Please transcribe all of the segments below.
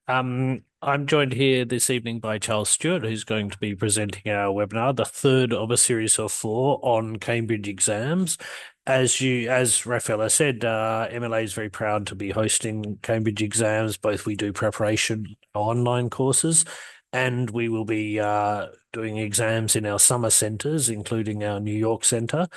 I'm joined here this evening by Charles Stewart, who's going to be presenting our webinar, the third of a series of four on Cambridge exams. As Rafaela said, MLA is very proud to be hosting Cambridge exams. Both we do preparation online courses, and we will be doing exams in our summer centres, including our New York centre.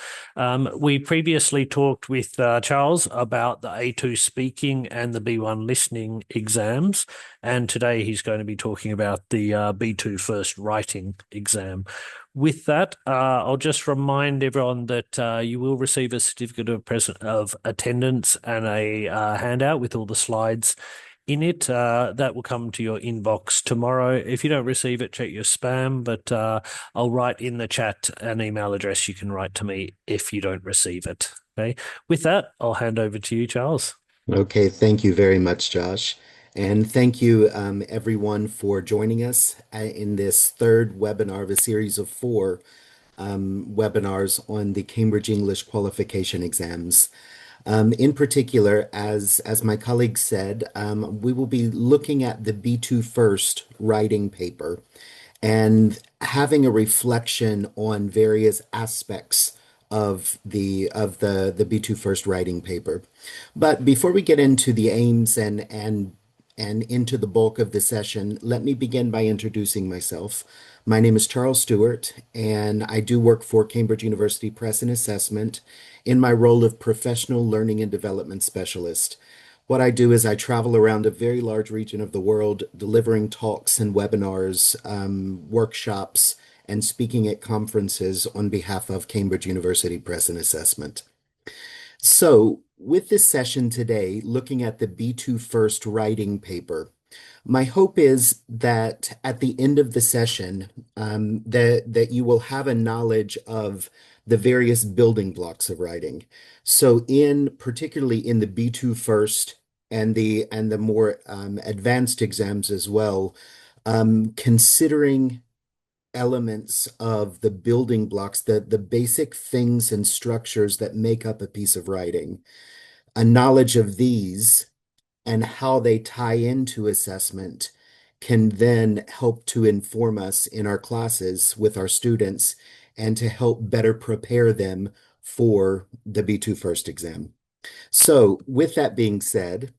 We previously talked with Charles about the A2 speaking and the B1 listening exams. And today he's going to be talking about the B2 first writing exam. With that, I'll just remind everyone that you will receive a certificate of attendance and a handout with all the slides in it. That will come to your inbox tomorrow. If you don't receive it, check your spam, but I'll write in the chat an email address you can write to me if you don't receive it. Okay. With that, I'll hand over to you, Charles. Okay, thank you very much, Josh. And thank you, everyone, for joining us in this third webinar of a series of four webinars on the Cambridge English qualification exams. In particular, as my colleague said, we will be looking at the B2 First writing paper and having a reflection on various aspects of the B2 First writing paper. But before we get into the aims and into the bulk of the session, let me begin by introducing myself. My name is Charles Stewart, and I do work for Cambridge University Press and Assessment in my role of Professional Learning and Development Specialist. What I do is I travel around a very large region of the world, delivering talks and webinars, workshops, and speaking at conferences on behalf of Cambridge University Press and Assessment. So, with this session today, looking at the B2 First writing paper, my hope is that at the end of the session, that you will have a knowledge of the various building blocks of writing. So, particularly in the B2 First and the more advanced exams as well, considering elements of the building blocks, the basic things and structures that make up a piece of writing. A knowledge of these and how they tie into assessment can then help to inform us in our classes with our students and to help better prepare them for the B2 First exam. So, with that being said,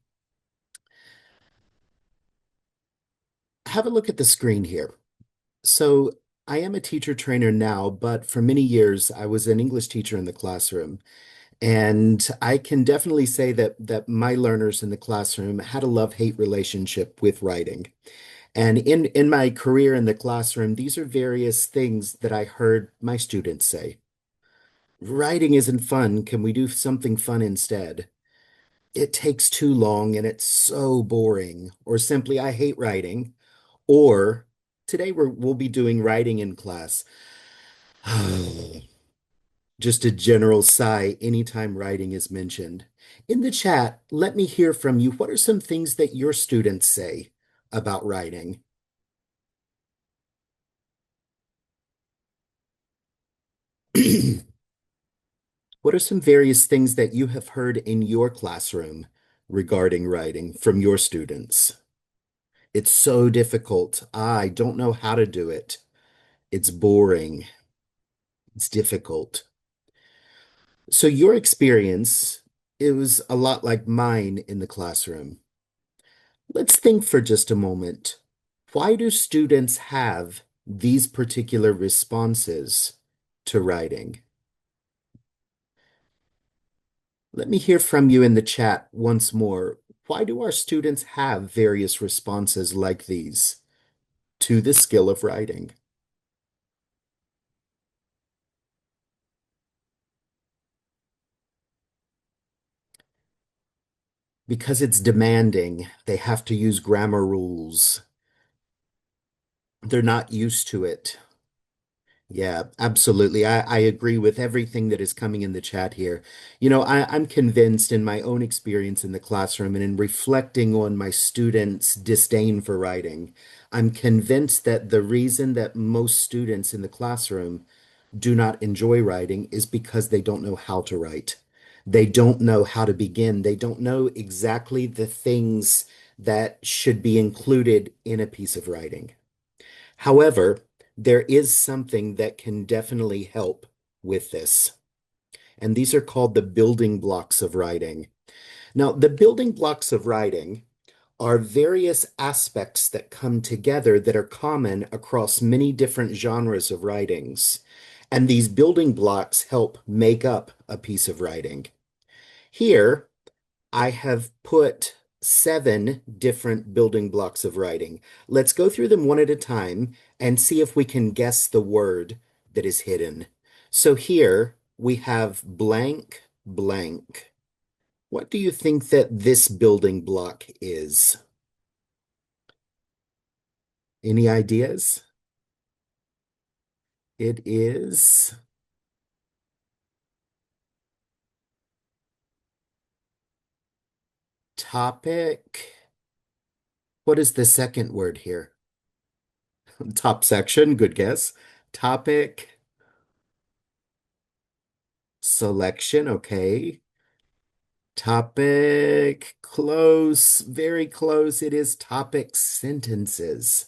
have a look at the screen here. So, I am a teacher trainer now, but for many years I was an English teacher in the classroom. And I can definitely say that my learners in the classroom had a love-hate relationship with writing. And in my career in the classroom, these are various things that I heard my students say. Writing isn't fun. Can we do something fun instead? It takes too long and it's so boring. Or simply, I hate writing. Or today we'll be doing writing in class. Just a general sigh anytime writing is mentioned. In the chat, let me hear from you. What are some things that your students say about writing? What are some various things that you have heard in your classroom regarding writing from your students? It's so difficult. I don't know how to do it. It's boring. It's difficult. So your experience, it was a lot like mine in the classroom. Let's think for just a moment. Why do students have these particular responses to writing? Let me hear from you in the chat once more. Why do our students have various responses like these to the skill of writing? Because it's demanding. They have to use grammar rules. They're not used to it. Yeah, absolutely. I agree with everything that is coming in the chat here. I'm convinced in my own experience in the classroom and in reflecting on my students' disdain for writing, I'm convinced that the reason that most students in the classroom do not enjoy writing is because they don't know how to write. They don't know how to begin. They don't know exactly the things that should be included in a piece of writing. However, there is something that can definitely help with this, and these are called the building blocks of writing. Now, the building blocks of writing are various aspects that come together that are common across many different genres of writings. And these building blocks help make up a piece of writing. Here, I have put 7 different building blocks of writing. Let's go through them one at a time and see if we can guess the word that is hidden. So here we have blank, blank. What do you think that this building block is? Any ideas? It is topic. What is the second word here? Top section, good guess. Topic selection, okay. Topic close, very close. It is topic sentences.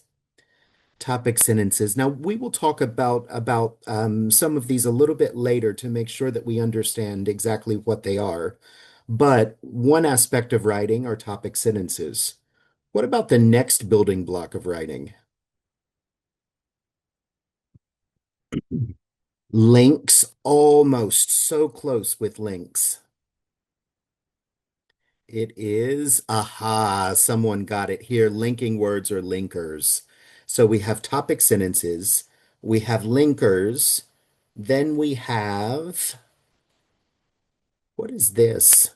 Topic sentences. Now, we will talk about some of these a little bit later to make sure that we understand exactly what they are. But one aspect of writing are topic sentences. What about the next building block of writing? Links, almost so close with links. It is, aha, someone got it here. Linking words or linkers. So we have topic sentences, we have linkers, then we have, what is this?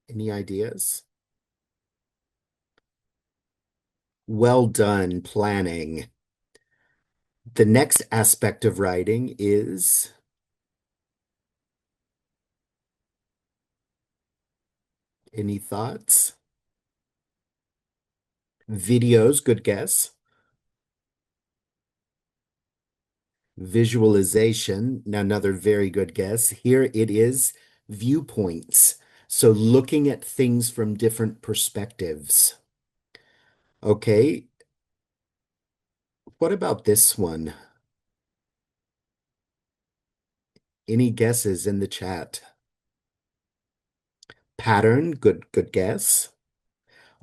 Any ideas? Well done, planning. The next aspect of writing is, any thoughts? Videos, good guess. Visualization, another very good guess. Here it is, viewpoints. So looking at things from different perspectives. Okay, what about this one? Any guesses in the chat? Pattern, good guess.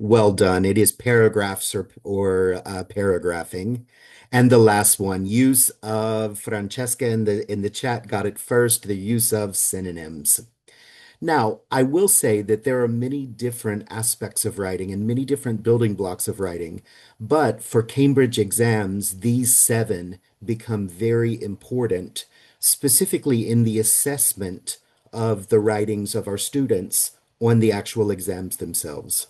Well done. It is paragraphs or paragraphing. And the last one, use of Francesca in the chat got it first, the use of synonyms. Now, I will say that there are many different aspects of writing and many different building blocks of writing, but for Cambridge exams, these 7 become very important, specifically in the assessment of the writings of our students on the actual exams themselves.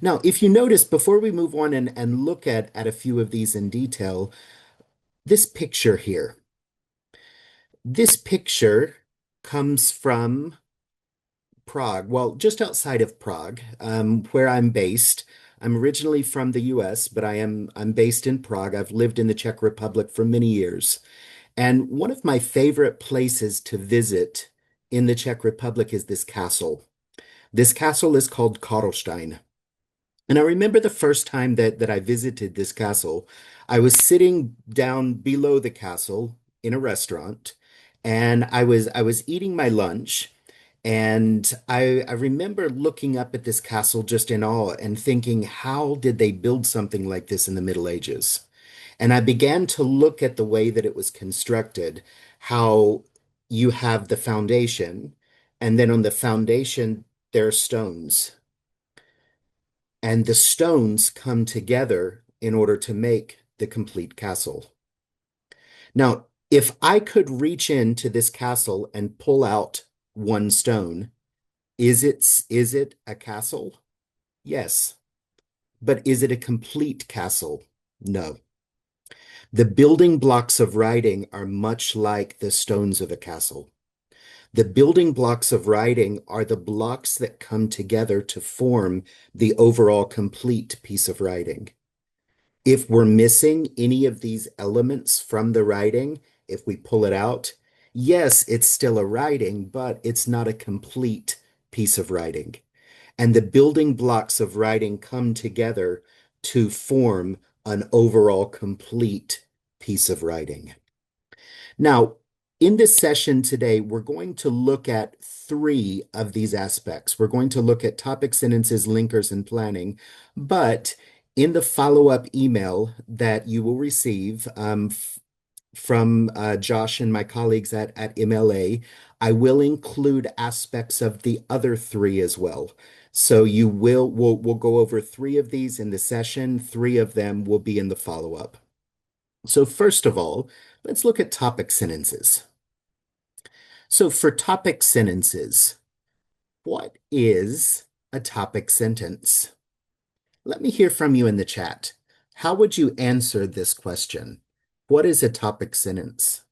Now, if you notice, before we move on and look at a few of these in detail, this picture here, this picture comes from Prague, well, just outside of Prague, where I'm based. I'm originally from the US, but I'm based in Prague. I've lived in the Czech Republic for many years. And one of my favorite places to visit in the Czech Republic is this castle. This castle is called Karlstein. And I remember the first time that I visited this castle, I was sitting down below the castle in a restaurant, and I was eating my lunch, and I remember looking up at this castle just in awe and thinking, how did they build something like this in the Middle Ages? And I began to look at the way that it was constructed, how you have the foundation, and then on the foundation there are stones and the stones come together in order to make the complete castle. Now, if I could reach into this castle and pull out one stone, is it a castle? Yes. But is it a complete castle? No. The building blocks of writing are much like the stones of a castle. The building blocks of writing are the blocks that come together to form the overall complete piece of writing. If we're missing any of these elements from the writing, if we pull it out, yes, it's still a writing, but it's not a complete piece of writing. and the building blocks of writing come together to form an overall complete piece of writing. Now, in this session today, we're going to look at three of these aspects. We're going to look at topic sentences, linkers, and planning. But in the follow-up email that you will receive from Josh and my colleagues at MLA, I will include aspects of the other three as well. So we'll go over three of these in the session. Three of them will be in the follow-up. So first of all, let's look at topic sentences. So for topic sentences, what is a topic sentence? Let me hear from you in the chat. How would you answer this question? What is a topic sentence?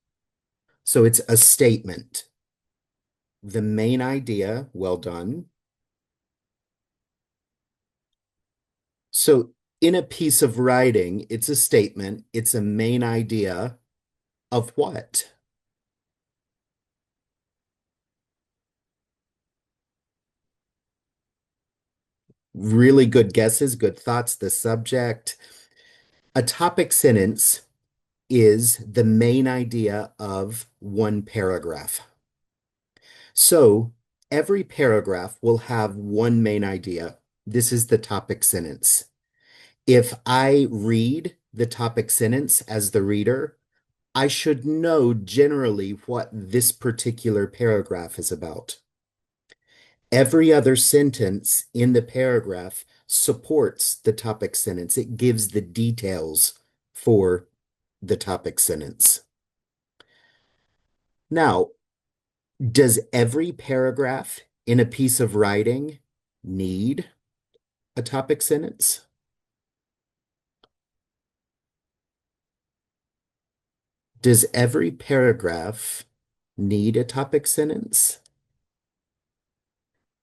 So it's a statement. The main idea, well done. So in a piece of writing, it's a statement. It's a main idea of what? Really good guesses, good thoughts. The subject. A topic sentence is the main idea of one paragraph. So every paragraph will have one main idea. This is the topic sentence. If I read the topic sentence as the reader, I should know generally what this particular paragraph is about. Every other sentence in the paragraph supports the topic sentence. It gives the details for the topic sentence. Now, does every paragraph in a piece of writing need a topic sentence? Does every paragraph need a topic sentence?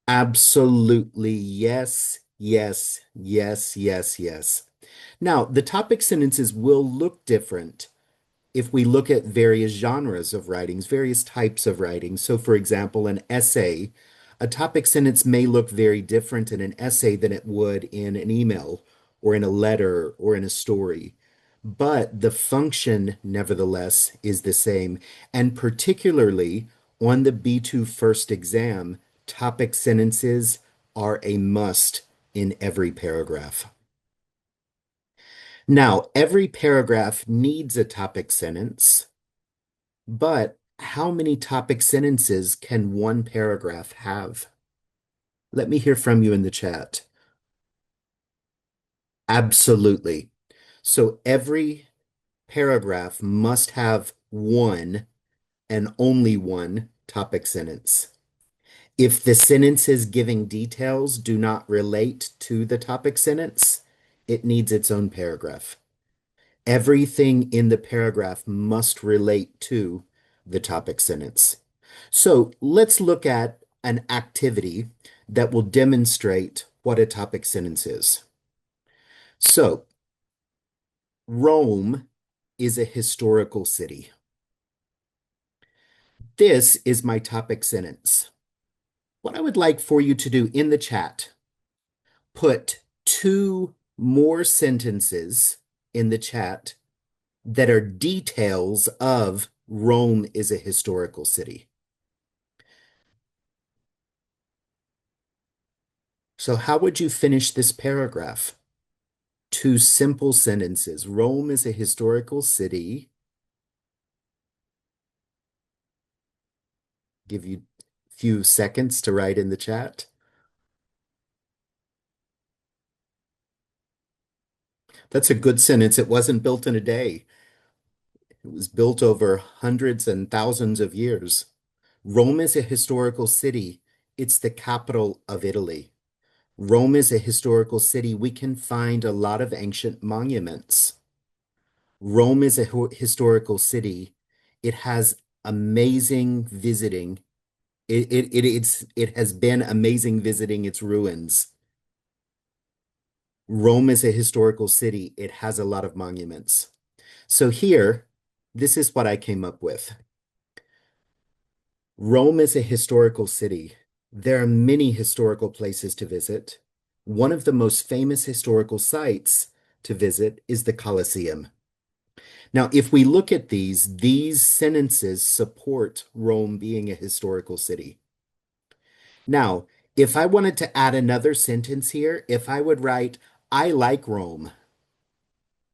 Absolutely. Yes, yes, yes, yes, yes. Now, the topic sentences will look different if we look at various genres of writings, various types of writing. So, for example, an essay, a topic sentence may look very different in an essay than it would in an email or in a letter or in a story. But the function, nevertheless, is the same. And particularly on the B2 first exam, topic sentences are a must in every paragraph. Now, every paragraph needs a topic sentence, but how many topic sentences can one paragraph have? Let me hear from you in the chat. Absolutely. So every paragraph must have one and only one topic sentence. If the sentences giving details do not relate to the topic sentence, it needs its own paragraph. Everything in the paragraph must relate to the topic sentence. So let's look at an activity that will demonstrate what a topic sentence is. So, Rome is a historical city. This is my topic sentence. What I would like for you to do in the chat, put two more sentences in the chat that are details of Rome is a historical city. So how would you finish this paragraph? Two simple sentences. Rome is a historical city. Give you a few seconds to write in the chat. That's a good sentence. It wasn't built in a day. It was built over hundreds and thousands of years. Rome is a historical city. It's the capital of Italy. Rome is a historical city. We can find a lot of ancient monuments. Rome is a historical city. It has amazing visiting. It has been amazing visiting its ruins. Rome is a historical city. It has a lot of monuments. So here, this is what I came up with. Rome is a historical city. There are many historical places to visit. One of the most famous historical sites to visit is the Colosseum. Now, if we look at these sentences support Rome being a historical city. Now, if I wanted to add another sentence here, if I would write, I like Rome,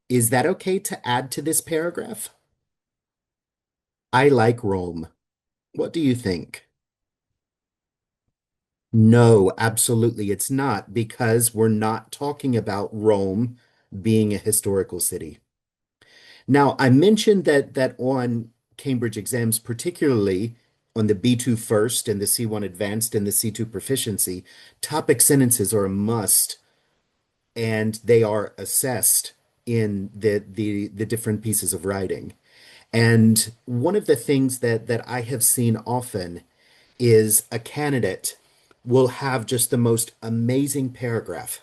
is that okay to add to this paragraph? I like Rome. What do you think? No, absolutely it's not, because we're not talking about Rome being a historical city. Now, I mentioned that on Cambridge exams, particularly on the B2 first and the C1 advanced and the C2 proficiency, topic sentences are a must, and they are assessed in the different pieces of writing. And one of the things that I have seen often is a candidate will have just the most amazing paragraph,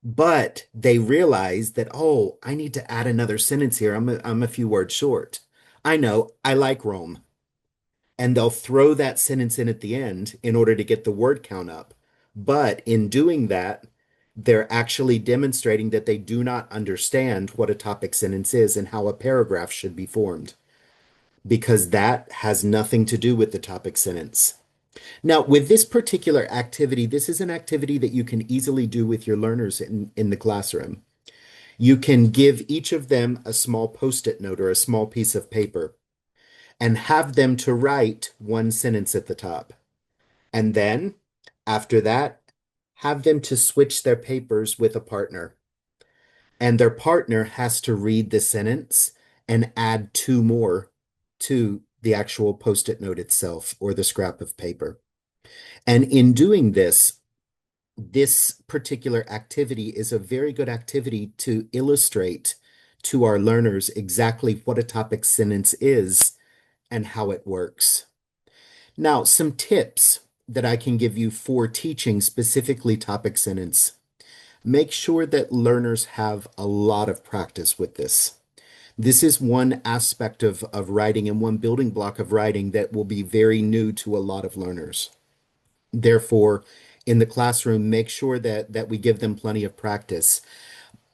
but they realize that, oh, I need to add another sentence here. I'm a few words short. I know, I like Rome. And they'll throw that sentence in at the end in order to get the word count up. But in doing that, they're actually demonstrating that they do not understand what a topic sentence is and how a paragraph should be formed, because that has nothing to do with the topic sentence. Now, with this particular activity, this is an activity that you can easily do with your learners in the classroom. You can give each of them a small post-it note or a small piece of paper and have them to write one sentence at the top. And then, after that, have them to switch their papers with a partner. And their partner has to read the sentence and add two more to the actual post-it note itself or the scrap of paper. And in doing this, this particular activity is a very good activity to illustrate to our learners exactly what a topic sentence is and how it works. Now, some tips that I can give you for teaching specifically topic sentence. Make sure that learners have a lot of practice with this. This is one aspect of writing and one building block of writing that will be very new to a lot of learners. Therefore, in the classroom, make sure that we give them plenty of practice.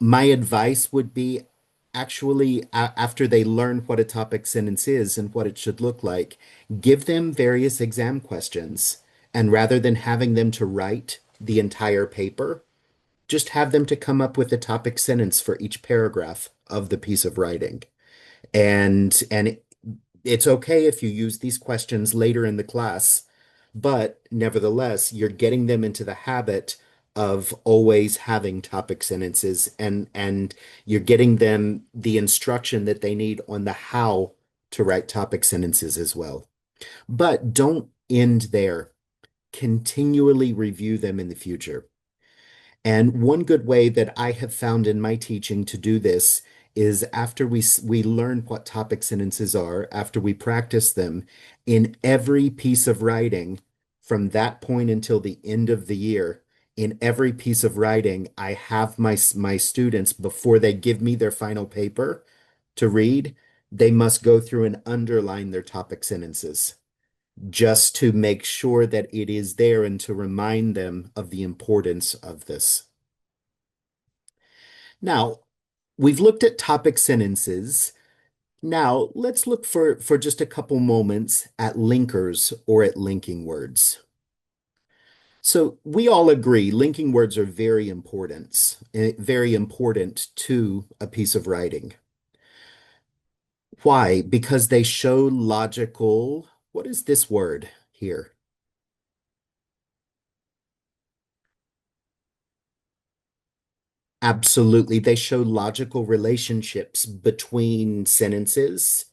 My advice would be actually, after they learn what a topic sentence is and what it should look like, give them various exam questions. And rather than having them to write the entire paper, just have them to come up with a topic sentence for each paragraph of the piece of writing. And it's okay if you use these questions later in the class, but nevertheless, you're getting them into the habit of always having topic sentences, and you're getting them the instruction that they need on the how to write topic sentences as well. But don't end there. Continually review them in the future. And one good way that I have found in my teaching to do this is after we learn what topic sentences are, after we practice them, in every piece of writing from that point until the end of the year, in every piece of writing, I have my students, before they give me their final paper to read, they must go through and underline their topic sentences just to make sure that it is there and to remind them of the importance of this. Now, we've looked at topic sentences. Now, let's look for just a couple moments at linkers or at linking words. So we all agree linking words are very important to a piece of writing. Why? Because they show logical, what is this word here? Absolutely. They show logical relationships between sentences,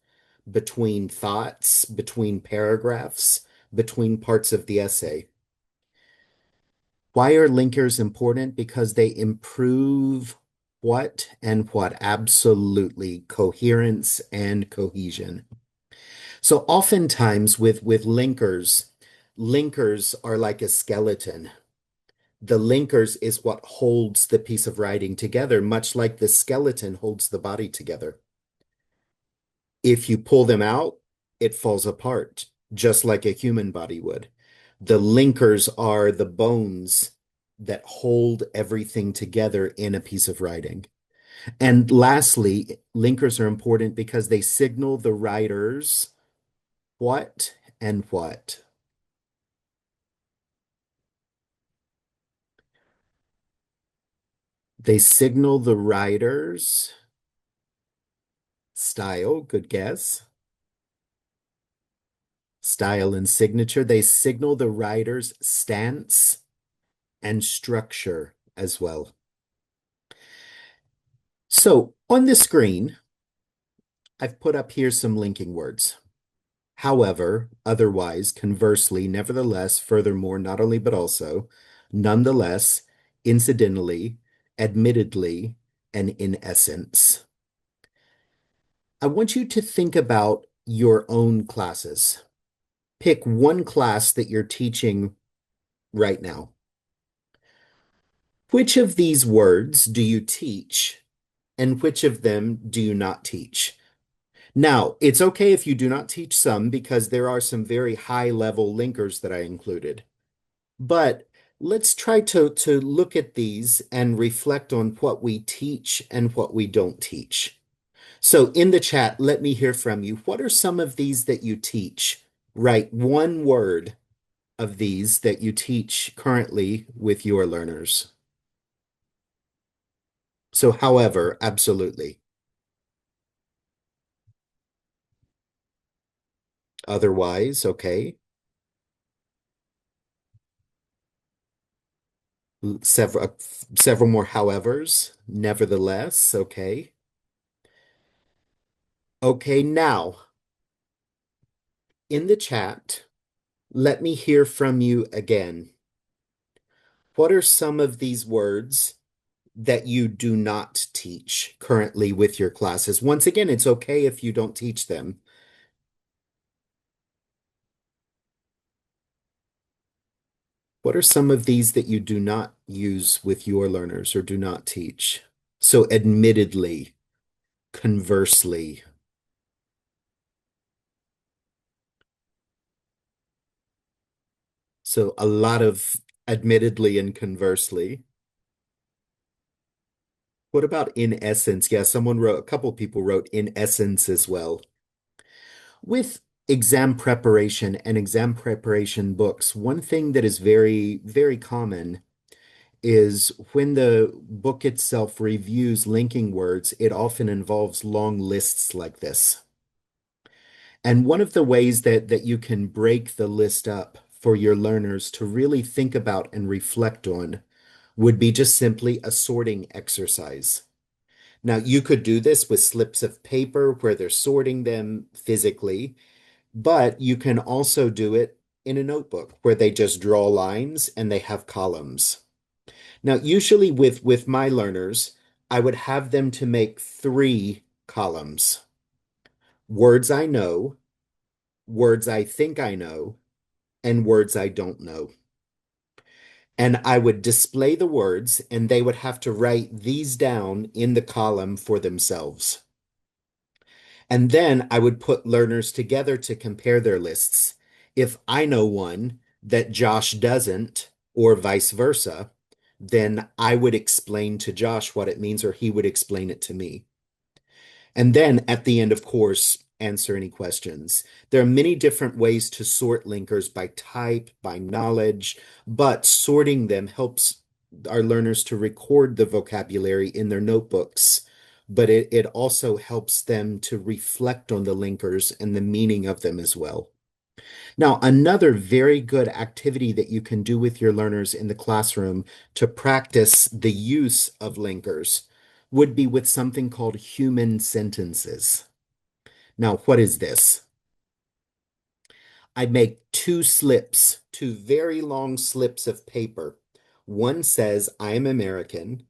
between thoughts, between paragraphs, between parts of the essay. Why are linkers important? Because they improve what and what? Absolutely. Coherence and cohesion. So oftentimes with linkers, linkers are like a skeleton. The linkers is what holds the piece of writing together, much like the skeleton holds the body together. If you pull them out, it falls apart, just like a human body would. The linkers are the bones that hold everything together in a piece of writing. And lastly, linkers are important because they signal the writer's what and what. They signal the writer's style, good guess. Style and signature. They signal the writer's stance and structure as well. So on the screen, I've put up here some linking words. However, otherwise, conversely, nevertheless, furthermore, not only but also, nonetheless, incidentally, admittedly, and in essence. I want you to think about your own classes. Pick one class that you're teaching right now. Which of these words do you teach, and which of them do you not teach? Now, it's okay if you do not teach some because there are some very high level linkers that I included. But let's try to look at these and reflect on what we teach and what we don't teach. So in the chat, let me hear from you. What are some of these that you teach? Write one word of these that you teach currently with your learners. So, however, absolutely. Otherwise, okay. Several more howevers. Nevertheless, okay. Okay, now in the chat, let me hear from you again. What are some of these words that you do not teach currently with your classes? Once again, it's okay if you don't teach them. What are some of these that you do not use with your learners or do not teach? So, admittedly, conversely. So, a lot of admittedly and conversely. What about in essence? Yeah, a couple people wrote in essence as well. With exam preparation and exam preparation books, one thing that is very, very common is when the book itself reviews linking words, it often involves long lists like this. And one of the ways that you can break the list up for your learners to really think about and reflect on would be just simply a sorting exercise. Now, you could do this with slips of paper where they're sorting them physically, but you can also do it in a notebook where they just draw lines and they have columns. Now, usually with my learners, I would have them to make three columns. Words I know, words I think I know, and words I don't know. And I would display the words, and they would have to write these down in the column for themselves. And then I would put learners together to compare their lists. If I know one that Josh doesn't, or vice versa, then I would explain to Josh what it means, or he would explain it to me. And then at the end, of course, answer any questions. There are many different ways to sort linkers by type, by knowledge, but sorting them helps our learners to record the vocabulary in their notebooks. But it also helps them to reflect on the linkers and the meaning of them as well. Now, another very good activity that you can do with your learners in the classroom to practice the use of linkers would be with something called human sentences. Now, what is this? I make two slips, two very long slips of paper. One says, I am American.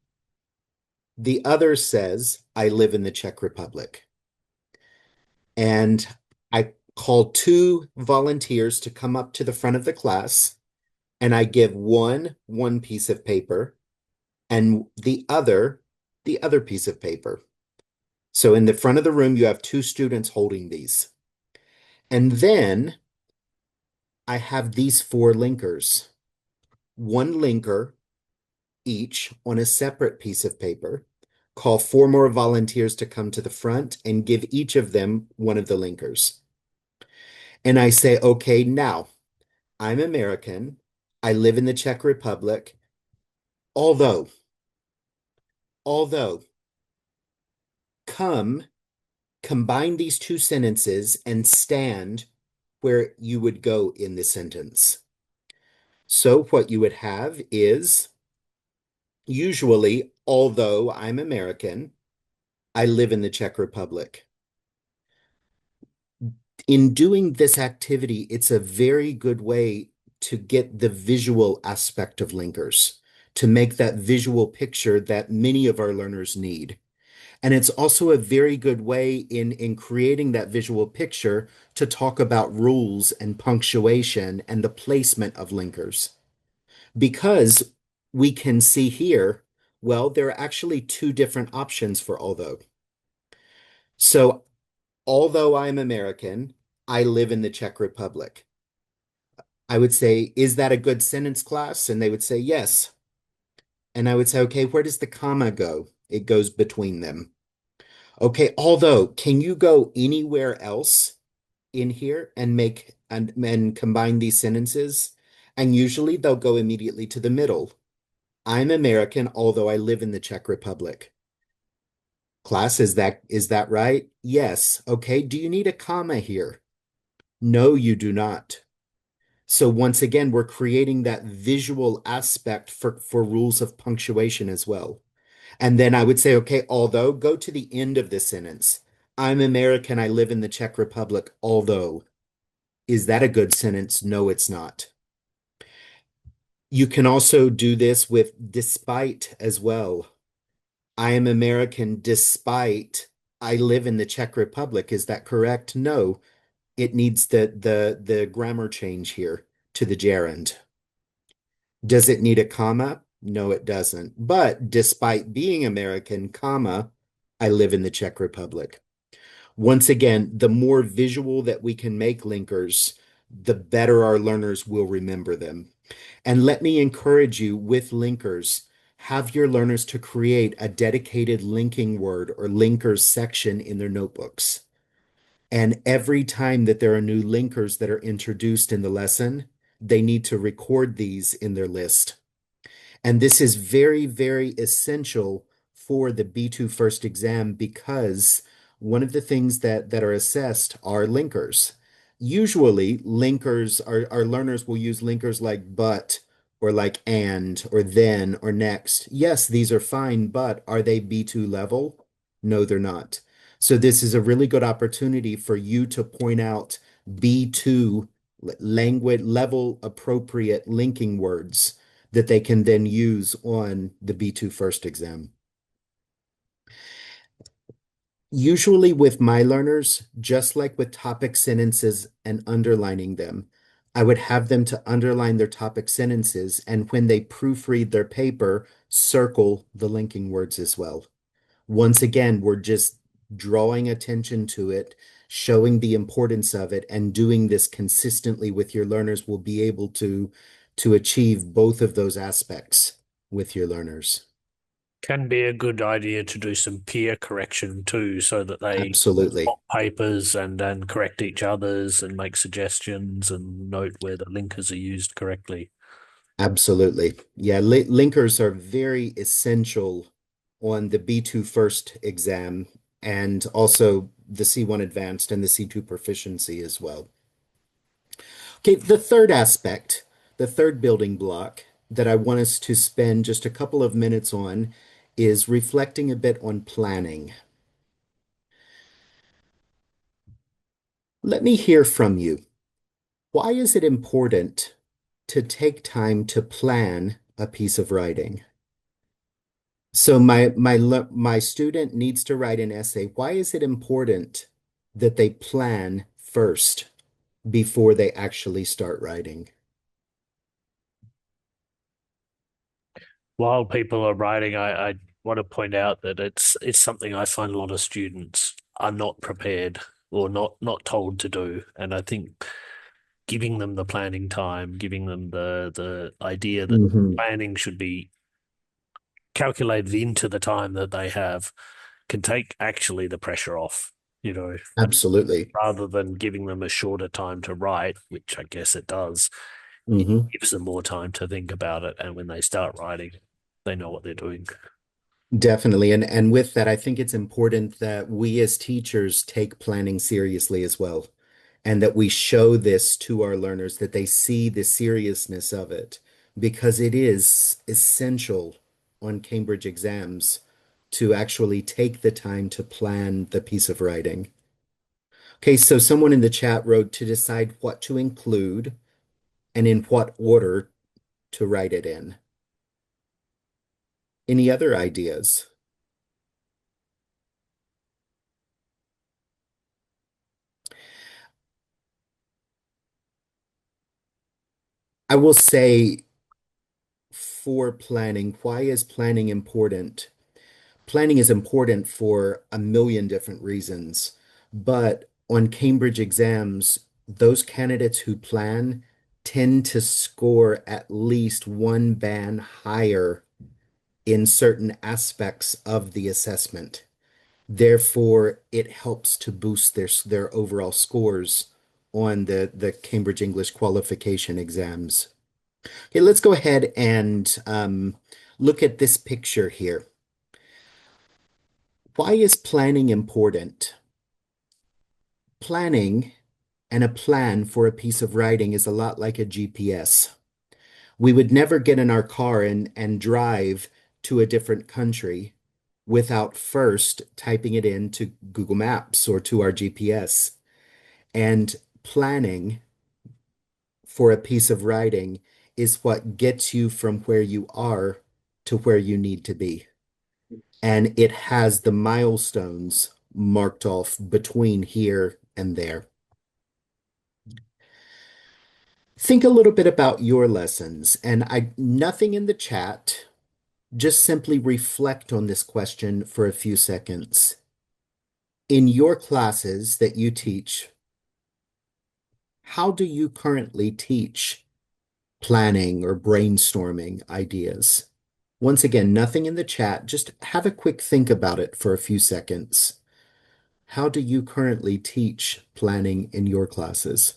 The other says, I live in the Czech Republic. And I call two volunteers to come up to the front of the class, and I give one piece of paper and the other piece of paper. So in the front of the room, you have two students holding these. And then I have these four linkers. One linker each on a separate piece of paper. Call four more volunteers to come to the front and give each of them one of the linkers. And I say, okay, now I'm American. I live in the Czech Republic. Although, although, come combine these two sentences and stand where you would go in the sentence. So what you would have is usually, although I'm American, I live in the Czech Republic. In doing this activity, it's a very good way to get the visual aspect of linkers, to make that visual picture that many of our learners need. And it's also a very good way in creating that visual picture to talk about rules and punctuation and the placement of linkers. Because we can see here, well, there are actually two different options for although. So, although I'm American, I live in the Czech Republic. I would say, is that a good sentence, class? And they would say, yes. And I would say, okay, where does the comma go? It goes between them. Okay, although, can you go anywhere else in here and make and combine these sentences? And usually they'll go immediately to the middle. I'm American, although I live in the Czech Republic. Class, is that right? Yes. Okay, do you need a comma here? No, you do not. So once again, we're creating that visual aspect for rules of punctuation as well. And then I would say, okay, although, go to the end of this sentence. I'm American, I live in the Czech Republic, although. Is that a good sentence? No, it's not. You can also do this with despite as well. I am American despite I live in the Czech Republic. Is that correct? No, it needs the grammar change here to the gerund. Does it need a comma? No, it doesn't. But despite being American, comma, I live in the Czech Republic. Once again, the more visual that we can make linkers, the better our learners will remember them. And let me encourage you with linkers, have your learners to create a dedicated linking word or linkers section in their notebooks. And every time that there are new linkers that are introduced in the lesson, they need to record these in their list. And this is very, very essential for the B2 first exam because one of the things that are assessed are linkers. Usually, linkers, our learners will use linkers like but or like and or then or next. Yes, these are fine, but are they B2 level? No, they're not. So this is a really good opportunity for you to point out B2 language level appropriate linking words that they can then use on the B2 first exam. Usually with my learners, just like with topic sentences and underlining them, I would have them to underline their topic sentences, and when they proofread their paper, circle the linking words as well. Once again, we're just drawing attention to it, showing the importance of it, and doing this consistently with your learners will be able to achieve both of those aspects with your learners. Can be a good idea to do some peer correction too, so that they Absolutely. swap papers and then correct each other's and make suggestions and note where the linkers are used correctly. Absolutely. Yeah, linkers are very essential on the B2 first exam and also the C1 advanced and the C2 proficiency as well. Okay, the third aspect, the third building block that I want us to spend just a couple of minutes on is reflecting a bit on planning. Let me hear from you. Why is it important to take time to plan a piece of writing? So my student needs to write an essay. Why is it important that they plan first before they actually start writing? While people are writing, I want to point out that it's something I find a lot of students are not prepared or not told to do. And I think giving them the planning time, giving them the idea that Hmm. planning should be calculated into the time that they have can take actually the pressure off, and Absolutely. rather than giving them a shorter time to write, which I guess it does, it Hmm. gives them more time to think about it. And when they start writing, they know what they're doing. Definitely. And with that, I think it's important that we as teachers take planning seriously as well, and that we show this to our learners, that they see the seriousness of it, because it is essential on Cambridge exams to actually take the time to plan the piece of writing. Okay, so someone in the chat wrote to decide what to include and in what order to write it in. Any other ideas? I will say for planning, why is planning important? Planning is important for a million different reasons, but on Cambridge exams, those candidates who plan tend to score at least one band higher in certain aspects of the assessment. Therefore, it helps to boost their overall scores on the Cambridge English qualification exams. Okay, let's go ahead and look at this picture here. Why is planning important? Planning and a plan for a piece of writing is a lot like a GPS. We would never get in our car and drive to a different country without first typing it into Google Maps or to our GPS. And planning for a piece of writing is what gets you from where you are to where you need to be. And it has the milestones marked off between here and there. Think a little bit about your lessons, and nothing in the chat, just simply reflect on this question for a few seconds. In your classes that you teach, how do you currently teach planning or brainstorming ideas? Once again, nothing in the chat, just have a quick think about it for a few seconds. How do you currently teach planning in your classes?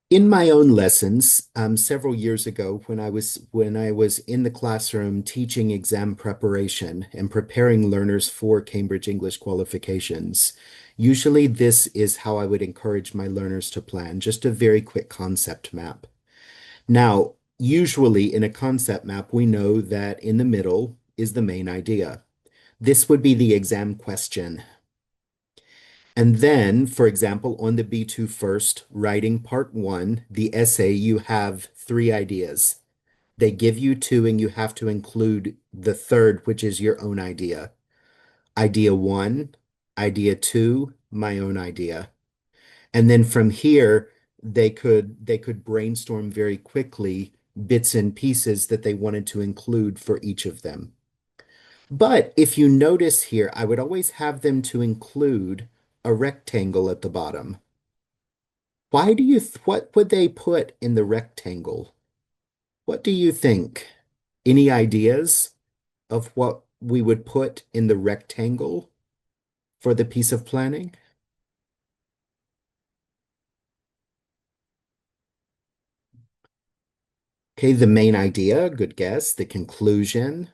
In my own lessons, several years ago, when I was in the classroom teaching exam preparation and preparing learners for Cambridge English qualifications, usually this is how I would encourage my learners to plan, just a very quick concept map. Now, usually in a concept map, we know that in the middle is the main idea. This would be the exam question. And then, for example, on the B2 first, writing part one, the essay, you have three ideas. They give you two, and you have to include the third, which is your own idea. Idea one, idea two, my own idea. And then from here, they could brainstorm very quickly bits and pieces that they wanted to include for each of them. But if you notice here, I would always have them to include a rectangle at the bottom. Why do you, what would they put in the rectangle? What do you think? Any ideas of what we would put in the rectangle for the piece of planning? Okay, the main idea, good guess. The conclusion,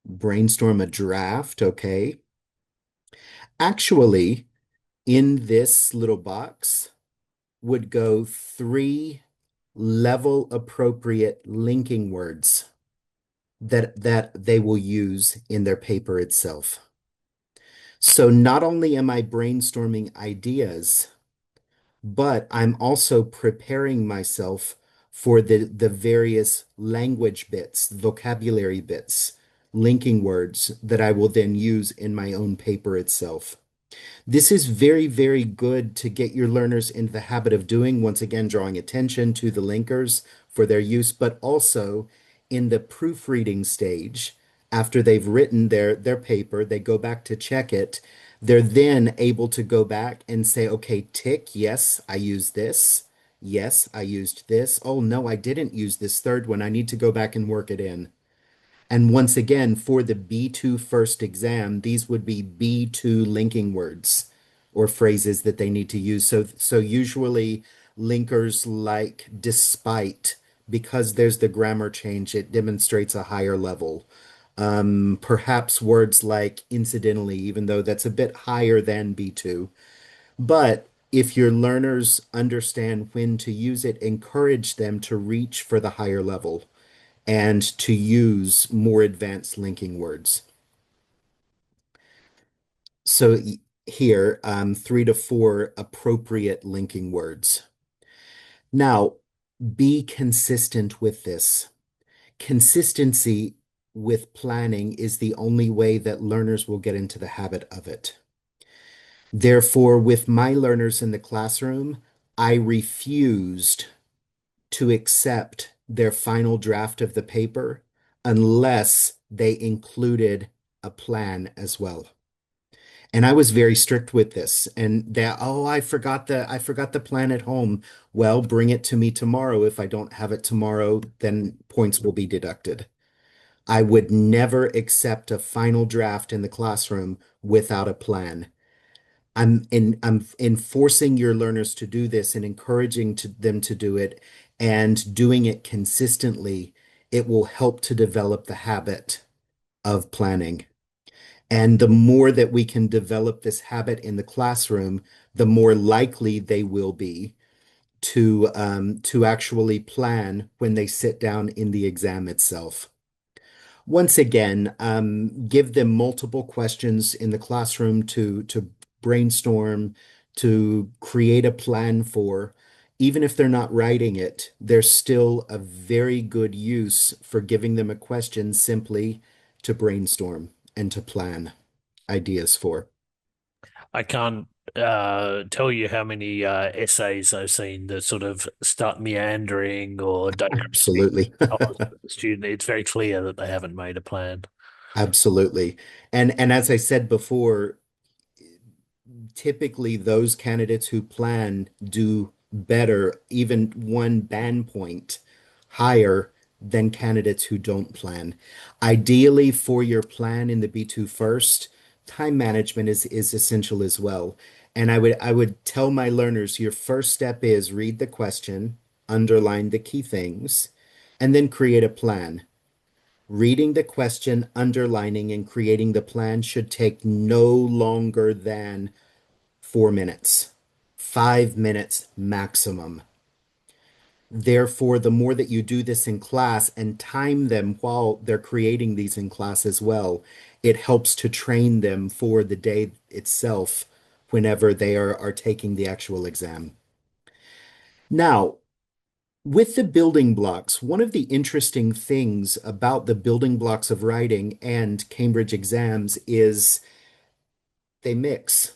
brainstorm a draft, okay. Actually, in this little box would go three level appropriate linking words that they will use in their paper itself. So not only am I brainstorming ideas, but I'm also preparing myself for the various language bits, vocabulary bits, linking words that I will then use in my own paper itself. This is very, very good to get your learners into the habit of doing, once again, drawing attention to the linkers for their use, but also in the proofreading stage, after they've written their paper, they go back to check it. They're then able to go back and say, okay, tick, yes, I used this. Yes, I used this. Oh, no, I didn't use this third one. I need to go back and work it in. And once again, for the B2 first exam, these would be B2 linking words or phrases that they need to use. So usually linkers like despite, because there's the grammar change, it demonstrates a higher level. Perhaps words like incidentally, even though that's a bit higher than B2. But if your learners understand when to use it, encourage them to reach for the higher level and to use more advanced linking words. So here, 3 to 4 appropriate linking words. Now, be consistent with this. Consistency with planning is the only way that learners will get into the habit of it. Therefore, with my learners in the classroom, I refused to accept their final draft of the paper unless they included a plan as well. And I was very strict with this. And that, oh, I forgot the plan at home. Well, bring it to me tomorrow. If I don't have it tomorrow, then points will be deducted. I would never accept a final draft in the classroom without a plan. I'm enforcing your learners to do this and encouraging them to do it and doing it consistently. It will help to develop the habit of planning. And the more that we can develop this habit in the classroom, the more likely they will be to actually plan when they sit down in the exam itself. Once again, give them multiple questions in the classroom to brainstorm, to create a plan for. Even if they're not writing it, there's still a very good use for giving them a question simply to brainstorm and to plan ideas for. I can't tell you how many essays I've seen that sort of start meandering or don't have any Absolutely. topics for the student. It's very clear that they haven't made a plan. Absolutely. And as I said before, typically those candidates who plan do better, even 1 band point higher than candidates who don't plan. Ideally, for your plan in the B2 first, time management is essential as well. And I would tell my learners your first step is read the question, underline the key things, and then create a plan. Reading the question, underlining, and creating the plan should take no longer than 4 minutes, 5 minutes maximum. Therefore, the more that you do this in class and time them while they're creating these in class as well, it helps to train them for the day itself whenever they are taking the actual exam. Now, with the building blocks, one of the interesting things about the building blocks of writing and Cambridge exams is they mix.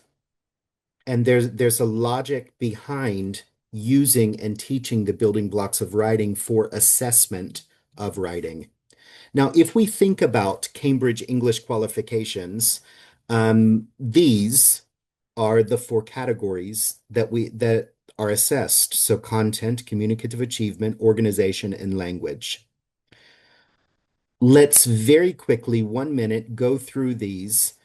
And there's a logic behind using and teaching the building blocks of writing for assessment of writing. Now, if we think about Cambridge English qualifications, these are the 4 categories that are assessed. So content, communicative achievement, organization, and language. Let's very quickly, 1 minute, go through these.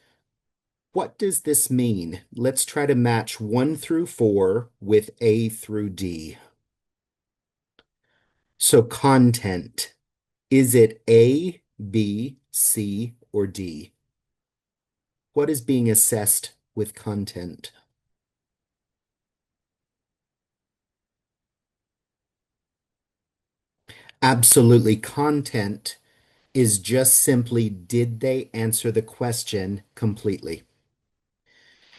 What does this mean? Let's try to match 1 through 4 with A through D. So content, is it A, B, C, or D? What is being assessed with content? Absolutely. Content is just simply, did they answer the question completely?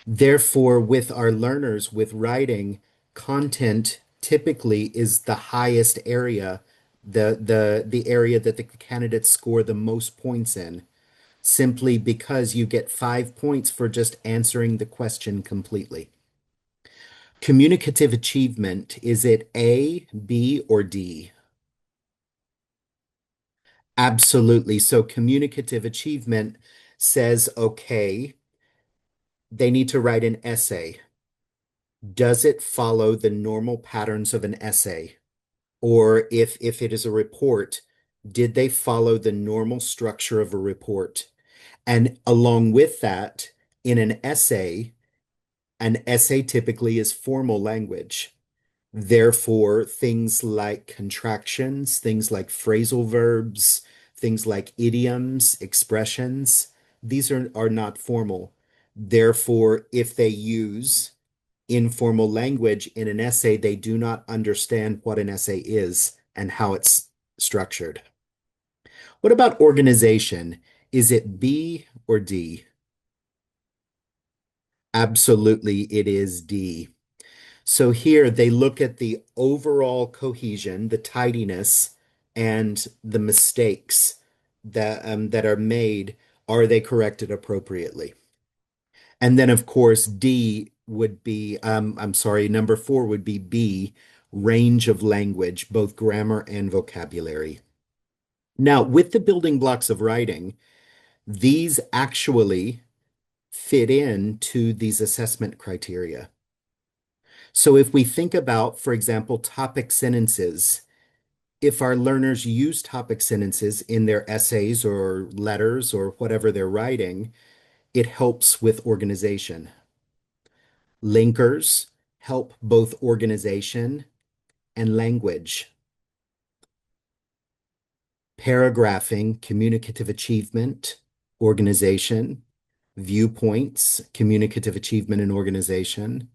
Therefore, with our learners with writing, content typically is the highest area, the area that the candidates score the most points in, simply because you get 5 points for just answering the question completely. Communicative achievement, is it A, B, or D? Absolutely. So communicative achievement says, okay, they need to write an essay. Does it follow the normal patterns of an essay? Or if it is a report, did they follow the normal structure of a report? And along with that, in an essay typically is formal language. Therefore, things like contractions, things like phrasal verbs, things like idioms, expressions, these are not formal. Therefore, if they use informal language in an essay, they do not understand what an essay is and how it's structured. What about organization? Is it B or D? Absolutely, it is D. So here they look at the overall cohesion, the tidiness, and the mistakes that are made. Are they corrected appropriately? And then, of course, D would be, I'm sorry, number four would be B, range of language, both grammar and vocabulary. Now, with the building blocks of writing, these actually fit into these assessment criteria. So if we think about, for example, topic sentences, if our learners use topic sentences in their essays or letters or whatever they're writing, it helps with organization. Linkers help both organization and language. Paragraphing, communicative achievement, organization. Viewpoints, communicative achievement and organization.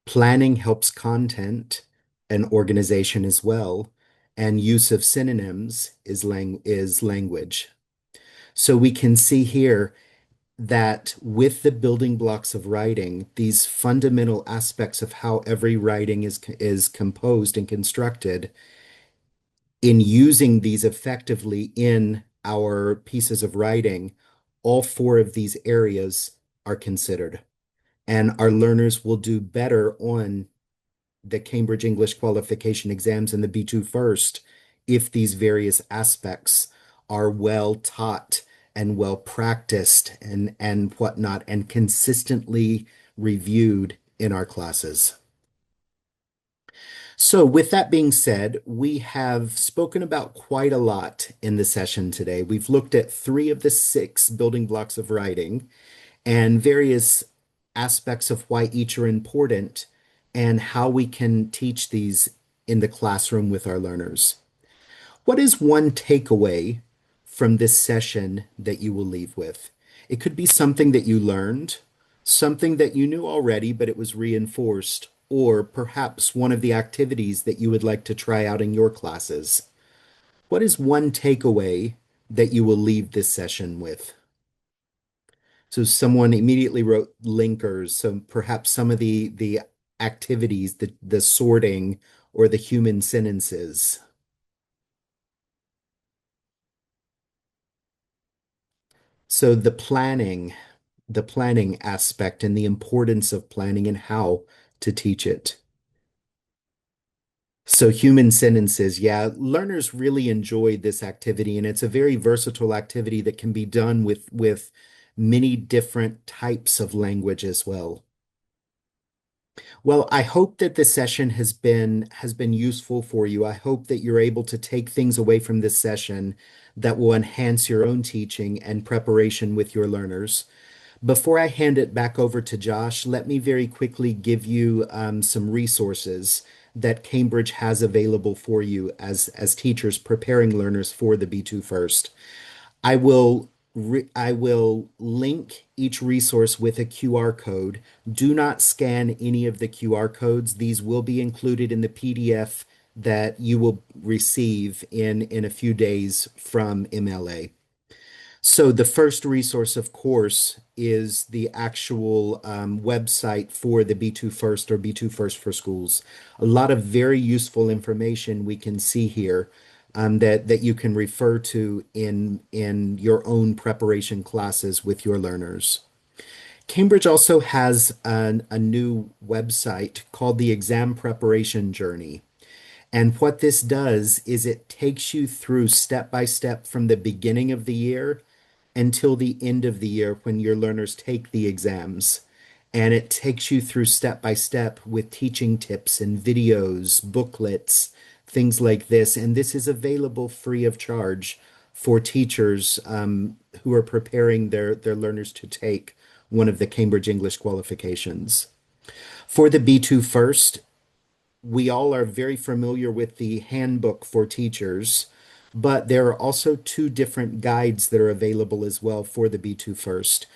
Planning helps content and organization as well. And use of synonyms is language. So we can see here that with the building blocks of writing, these fundamental aspects of how every writing is composed and constructed, in using these effectively in our pieces of writing, all four of these areas are considered. And our learners will do better on the Cambridge English qualification exams and the B2 first if these various aspects are well taught and well practiced and whatnot and consistently reviewed in our classes. So, with that being said, we have spoken about quite a lot in the session today. We've looked at three of the six building blocks of writing and various aspects of why each are important and how we can teach these in the classroom with our learners. What is one takeaway from this session that you will leave with? It could be something that you learned, something that you knew already, but it was reinforced, or perhaps one of the activities that you would like to try out in your classes. What is one takeaway that you will leave this session with? So someone immediately wrote linkers, so perhaps some of the activities, the sorting or the human sentences. So the planning aspect and the importance of planning and how to teach it. So human sentences, yeah, learners really enjoyed this activity, and it's a very versatile activity that can be done with many different types of language as well. Well, I hope that this session has been useful for you. I hope that you're able to take things away from this session that will enhance your own teaching and preparation with your learners. Before I hand it back over to Josh, let me very quickly give you some resources that Cambridge has available for you as teachers preparing learners for the B2 First. I will link each resource with a QR code. Do not scan any of the QR codes. These will be included in the PDF that you will receive in a few days from MLA. So the first resource, of course, is the actual website for the B2 First or B2 First for Schools. A lot of very useful information we can see here that you can refer to in your own preparation classes with your learners. Cambridge also has a new website called the Exam Preparation Journey. And what this does is it takes you through step by step from the beginning of the year until the end of the year when your learners take the exams. And it takes you through step by step with teaching tips and videos, booklets, things like this. And this is available free of charge for teachers who are preparing their learners to take one of the Cambridge English qualifications. For the B2 First, we all are very familiar with the handbook for teachers, but there are also two different guides that are available as well for the B2 First.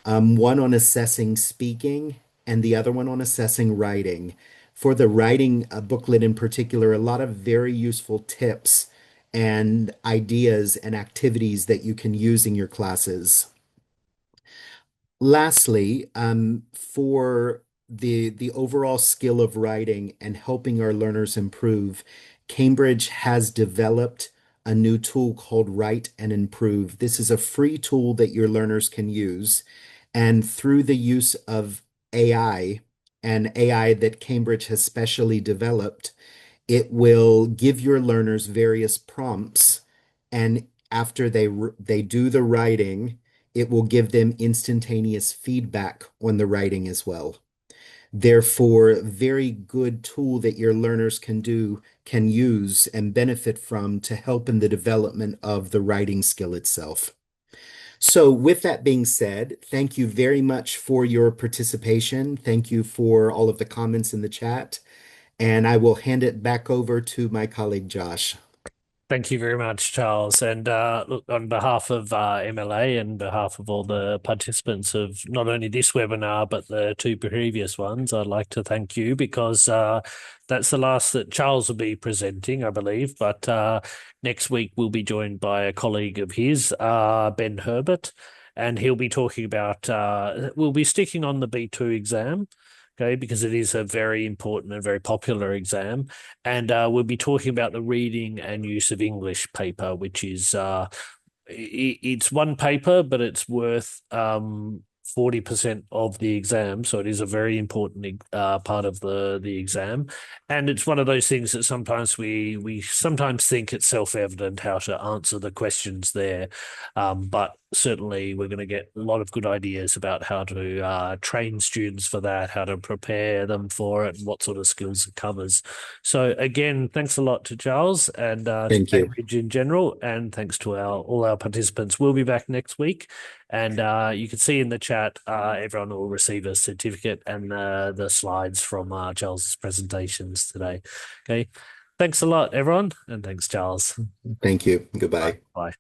One on assessing speaking and the other one on assessing writing. For the writing booklet in particular, a lot of very useful tips and ideas and activities that you can use in your classes. Lastly, for the overall skill of writing and helping our learners improve, Cambridge has developed a new tool called Write and Improve. This is a free tool that your learners can use, and through the use of AI and AI that Cambridge has specially developed, it will give your learners various prompts, and after they do the writing, it will give them instantaneous feedback on the writing as well. Therefore, a very good tool that your learners can use and benefit from to help in the development of the writing skill itself. So, with that being said, thank you very much for your participation. Thank you for all of the comments in the chat. And I will hand it back over to my colleague Josh. Thank you very much, Charles. And look, on behalf of MLA and behalf of all the participants of not only this webinar, but the two previous ones, I'd like to thank you because that's the last that Charles will be presenting, I believe. But next week, we'll be joined by a colleague of his, Ben Herbert, and he'll be talking about, we'll be sticking on the B2 exam. Okay, because it is a very important and very popular exam. And we'll be talking about the reading and use of English paper, which is it's one paper, but it's worth 40% of the exam. So it is a very important part of the exam. And it's one of those things that sometimes we sometimes think it's self-evident how to answer the questions there. But certainly we're going to get a lot of good ideas about how to train students for that, how to prepare them for it, and what sort of skills it covers. So again, thanks a lot to Charles and to Thank you. Cambridge in general, and thanks to all our participants. We'll be back next week, and you can see in the chat, everyone will receive a certificate and the slides from Charles's presentations today. Okay, thanks a lot, everyone, and thanks, Charles. Thank you. Bye. Goodbye. Bye.